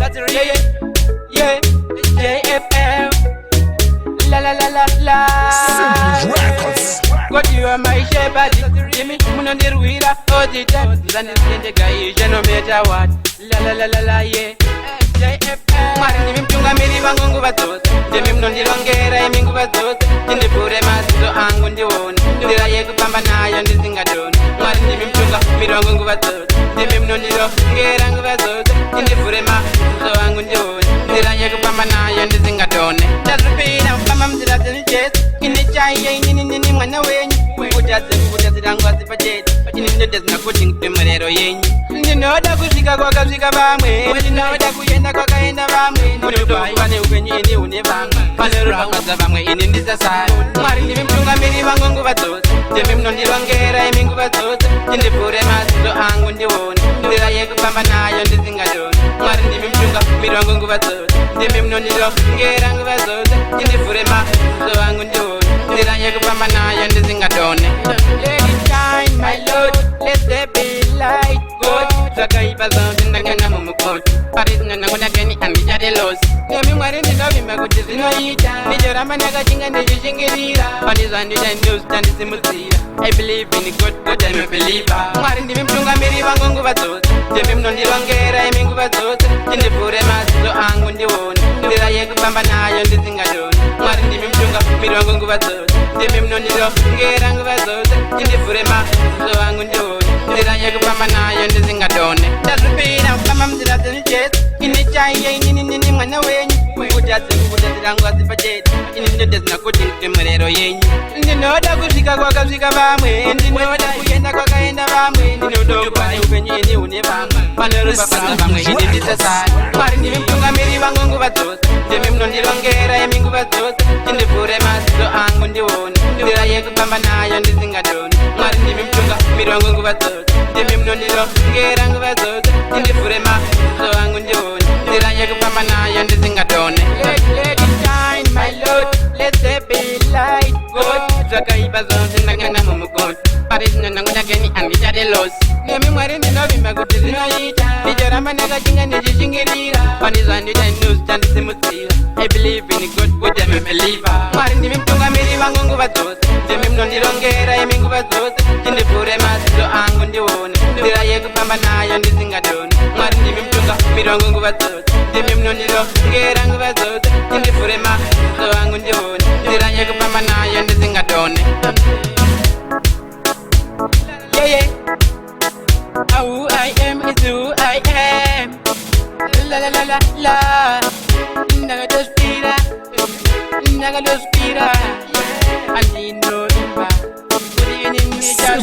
That's real. Yeah, JFL. La la la la la. God, you are my shepherd. Jimmy, Munandirwira, all the time. Zandy guy, no matter what. La la la la la, yeah. JFL. Marni mchunga miri wangu batoto. Jimmy Munandirongera, mingu batoto. Jindi pure mazo angu ndiwoni. Ndira yeku pamba nayo ndizingadoni. Marni mchunga miri wangu batoto. Jimmy Munandirongera ngu batoto. Jindi pure mazo angu ndiwoni. Ndira yeku pamba nayo ndizingadoni. Ndazupira kama mzira zenijesi. Inichaye nini mwana wenyu. Kukutatse rangu asipacheti. Pachini ndote zinakuti mtemorero yenyu. Ndinoda kuzika kwa kazika vamwe. Ndinoda kuyenda kwa kaenda vamwe. Ndinoda upenyu ini une vamwe. Panerupa kwaza vamwe ini ndisasari. Mwari ndimi mchunga miri vangu nguvatose. Jemi mnondirongera imi nguvatose. Jindipure mazizo angu ndiwone. Ndira yekupamba nayo ndizingadoni. Mwari ndimi mchunga miri vangu nguvatose. Jemi mnondirongera nguvatose. Jindipure mazizo angu ndiwone. Ndira yekupamba nayo ndizingadoni. Lady shine my lord, let there be light. God, zakaipa zonke ndangena mumukoti. Paris nanakona geni ambijade los. Nemi mwari ndinovimba kuti zinoita. Ndijoramba nakachinga ndizvishingirira. Pandizvandita news tandisimudzira. I believe in God, God I'm a believer. Mwari ndimi mtungamiri vangu nguva dzose. Jemi mnondirongera imi nguva dzose. Jindipure mazizo angu ndiwone. Ndira yekupamba nayo ndizingadoni. Mwari ndimi mtungamiri vangu nguva dzose. Jemi mnondirongera nguva dzose. Jindipure mazizo angu ndiwone. Ndira yekupamba nayo ndizingadoni. Ndazupira kama mzira zenijesi. Inichaye nini mwana wenyu. Kukutatse rangu asipacheti. Ini ndote zinakuti mtemorero yenyu. Ndinoda kuzika kwa kazika vamwe. Ndinoda kuyenda kwa kaenda vamwe. Ndinoda upane upenyu ini une vamwe. Panerupa kwaza vamwe ini ndisasari. Mwari ndimi mtungamiri vangu nguva dzose. Jemi mnondirongera imi nguva dzose. Jindipure mazizo angu ndiwone. Ndira yekupamba nayo ndizingadoni. Mwari ndimi mtungamiri vangu nguva dzose. Jemi mnondirongera nguva dzose. Jindipure mazizo angu ndiwone. Ndira yekupamba nayo ndizingadoni. Lady shine my lord, let there be light. God, zakaipa zonke ndangena mumukoti. Paris nanakona geni ambijade los. Nemi mwari ndinovimba kuti zinoita. Ndijoramba nakachinga ndizvishingirira. Pandizvandita news tandisimudzira. I believe in God, God I'm a believer. Mwari ndimi mtungamiri vangu nguva dzose. Jemi mnondirongera imi nguva dzose. Jindipure mazizo angu ndiwone. Ndira yekupamba nayo ndizingadoni. Mwari ndimi mtungamiri vangu nguva dzose. Jemi mnondirongera nguva dzose. Jindipure mazizo angu ndiwone. Ndira yekupamba nayo ndizingadoni. Yeah, yeah. Who I am is who I am. La la la la la. Nagalospira, nagalospira. Andino imba. Uri ni mija.